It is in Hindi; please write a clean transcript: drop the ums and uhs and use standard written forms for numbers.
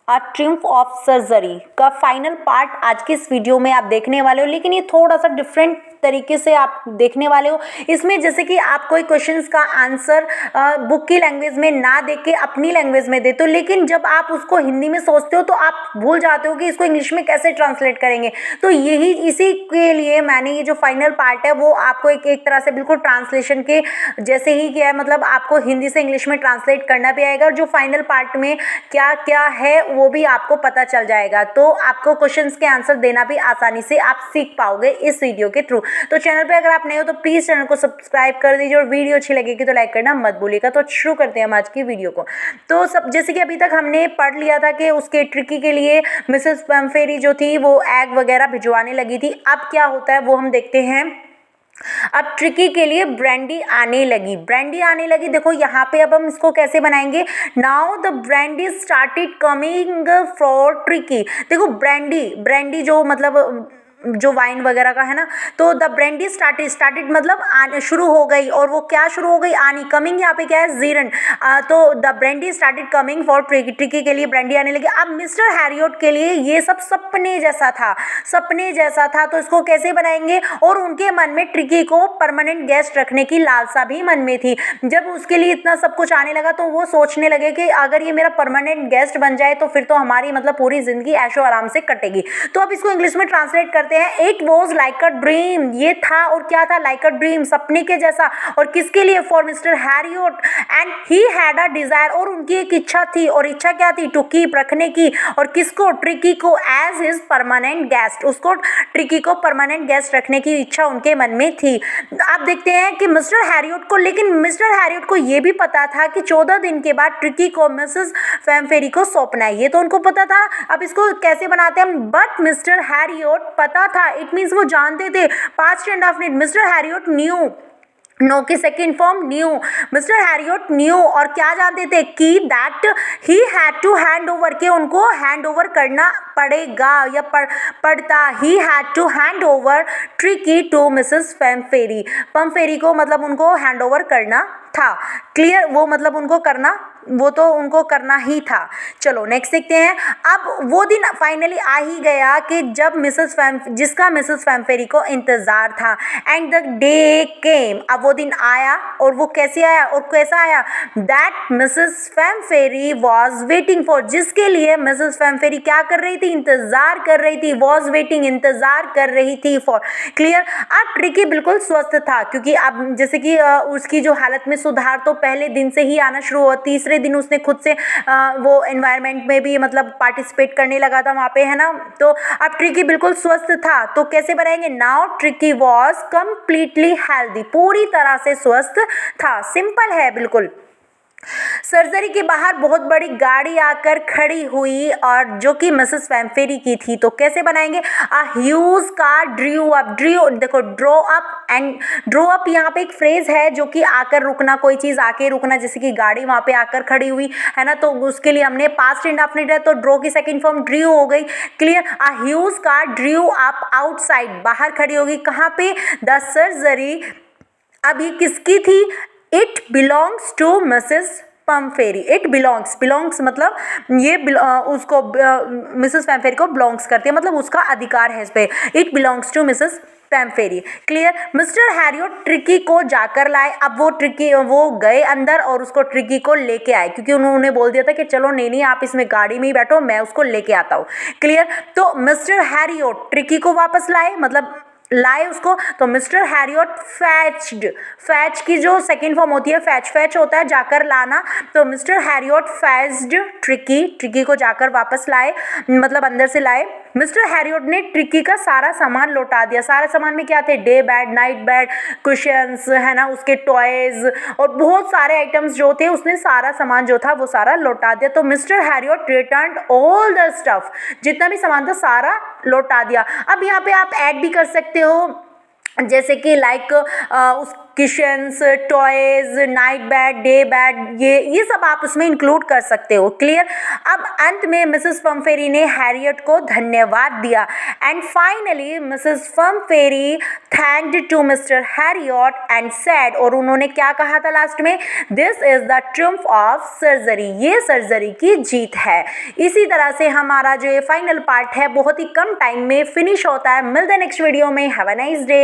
अ ट्रिम्फ ऑफ सर्जरी का फाइनल पार्ट आज के इस वीडियो में आप देखने वाले हो, लेकिन ये थोड़ा सा डिफरेंट तरीके से आप देखने वाले हो। इसमें जैसे कि आप कोई क्वेश्चंस का आंसर बुक की लैंग्वेज में ना दे के अपनी लैंग्वेज में देते हो, लेकिन जब आप उसको हिंदी में सोचते हो तो आप भूल जाते हो कि इसको इंग्लिश में कैसे ट्रांसलेट करेंगे। तो यही इसी के लिए मैंने ये जो फाइनल पार्ट है वो आपको एक तरह से बिल्कुल ट्रांसलेशन के जैसे ही किया है, मतलब आपको हिंदी से इंग्लिश में ट्रांसलेट करना भी आएगा और जो फाइनल पार्ट में क्या क्या है वो भी आपको पता चल जाएगा। तो आपको क्वेश्चंस के आंसर देना भी आसानी से आप सीख पाओगे इस वीडियो के थ्रू। तो चैनल पे अगर आप नए हो तो प्लीज़ चैनल को सब्सक्राइब कर दीजिए और वीडियो अच्छी लगेगी तो लाइक करना मत भूलिएगा। तो शुरू करते हैं हम आज की वीडियो को। तो सब जैसे कि अभी तक हमने पढ़ लिया था कि उसके ट्रिकी के लिए मिसेस पम्फेरी जो थी वो एग वगैरह भिजवाने लगी थी। अब क्या होता है वो हम देखते हैं। अब ट्रिकी के लिए ब्रांडी आने लगी। देखो यहाँ पे अब हम इसको कैसे बनाएंगे। Now the brandy started coming for tricky. देखो ब्रांडी जो मतलब जो वाइन वगैरह का है ना, तो द ब्रांडी स्टार्टेड मतलब आने शुरू हो गई। और वो क्या शुरू हो गई, आनी। कमिंग यहाँ पे क्या है, जीरन। तो the brandy started coming for tricky के लिए ब्रांडी आने लगी। अब मिस्टर हैरियट के लिए ये सब सपने जैसा था तो इसको कैसे बनाएंगे। और उनके मन में ट्रिकी को परमानेंट गेस्ट रखने की लालसा भी मन में थी। जब उसके लिए इतना सब कुछ आने लगा तो वो सोचने लगे कि अगर ये मेरा परमानेंट गेस्ट बन जाए तो फिर तो हमारी मतलब पूरी जिंदगी ऐशो आराम से कटेगी। तो अब इसको इंग्लिश में ट्रांसलेट करते हैं। It was like a dream, ये था और क्या था, लाइक अ ड्रीम, सपने के जैसा। और किसके लिए, for mister Herriot. And he had a desire, और उनकी एक इच्छा थी। और इच्छा क्या थी, टू कीप, रखने की। और किसको, ट्रिकी को, एज हिज परमानेंट गेस्ट। उसको ट्रिकी को परमानेंट गेस्ट रखने की इच्छा उनके मन में थी। आप देखते हैं कि मिस्टर हैरियट को, लेकिन मिस्टर हैरियट को यह भी पता था कि 14 दिन के बाद ट्रिकी को मिसेस फैमफेरी को सौंपना है। ये तो उनको पता था। अब इसको कैसे बनाते हैं हम। बट मिस्टर हैरियट पता था, इट मीन्स वो जानते थे। Past indefinite, Mr Herriot knew, know की second form knew. Mr Herriot knew, और क्या जानते थे कि that he had to hand over, के उनको हैंड ओवर करना पड़ेगा या पड़ता। He had to hand over Tricki to Mrs Pumphrey को, मतलब उनको हैंड ओवर करना था। क्लियर, वो मतलब उनको करना ही था। चलो नेक्स्ट देखते हैं। अब वो दिन फाइनली आ ही गया कि जब जिसका मिसेस फैमफेरी को इंतजार था। एंड द डे केम, अब वो दिन आया। और वो कैसे आया और कैसा आया, that Mrs Pumphrey was waiting for, जिसके लिए मिसेस फैमफेरी क्या कर रही थी, इंतजार कर रही थी। वॉज वेटिंग, इंतजार कर रही थी फॉर। क्लियर। अब ट्रिकी बिल्कुल स्वस्थ था, क्योंकि अब जैसे कि उसकी जो हालत में सुधार तो पहले दिन से ही आना शुरू हुआ। तीसरे दिन उसने खुद से वो एनवायरनमेंट में भी मतलब पार्टिसिपेट करने लगा था वहाँ पे, है ना। तो अब ट्रिकी बिल्कुल स्वस्थ था। तो कैसे बनाएंगे। Now tricky was completely healthy, पूरी तरह से स्वस्थ था। सिंपल है बिल्कुल। सर्जरी के बाहर बहुत बड़ी गाड़ी आकर खड़ी हुई, और जो कि मिसेस फैमफेरी की थी। तो कैसे बनाएंगे। A huge car drew up, देखो drew up and drew up यहाँ पे एक फ्रेज है जो कि आकर रुकना, कोई चीज आके रुकना, जैसे कि गाड़ी वहां पे आकर खड़ी हुई, है ना। तो उसके लिए हमने पास्ट इंडेफिनिट है तो ड्रो की सेकंड फॉर्म ड्रू हो गई। क्लियर। अ huge car drew up outside, बाहर खड़ी होगी। कहाँ पे, द सर्जरी। अब ये किसकी थी, it belongs to Mrs Pumphrey. It belongs मतलब ये उसको मिसेस पम्फेरी को बिलोंग्स करती है, मतलब उसका अधिकार है इस पे। It belongs to Mrs Pumphrey. Clear. Mr Herriot Tricki को जाकर लाए। अब वो गए अंदर और उसको ट्रिकी को लेके आए, क्योंकि उन्होंने बोल दिया था कि चलो नहीं आप इसमें गाड़ी में ही बैठो, मैं उसको लेके आता हूँ। क्लियर। तो मिस्टर हैरियट ट्रिकी को वापस लाए, मतलब लाए उसको। तो मिस्टर हैरियट फैच की जो सेकंड फॉर्म होती है, फैच होता है जाकर लाना। तो मिस्टर हैरियट फैच्ड ट्रिकी को जाकर वापस लाए, मतलब अंदर से लाए। मिस्टर हैरियट ने ट्रिकी का सारा सामान लौटा दिया। सारे सामान में क्या थे, day bed, night bed, cushions, है ना, उसके टॉयज और बहुत सारे आइटम्स जो थे, उसने सारा सामान जो था वो सारा लौटा दिया। तो mister Harriet returned all the stuff, जितना भी सामान था सारा लौटा दिया। अब यहाँ पे आप ऐड भी कर सकते हो, जैसे कि like kitchens, toys, night bed, day bed, ये सब आप उसमें इंक्लूड कर सकते हो। क्लियर। अब अंत में मिसेस पम्फेरी ने हैरियट को धन्यवाद दिया and finally Mrs Pumphrey thanked to Mr Herriot and said, और उन्होंने क्या कहा था लास्ट में, this is the triumph of surgery, ये सर्जरी की जीत है। इसी तरह से हमारा जो ये फाइनल पार्ट है बहुत ही कम टाइम में फिनिश होता है। मिलते हैं नेक्स्ट वीडियो में। Have a nice day.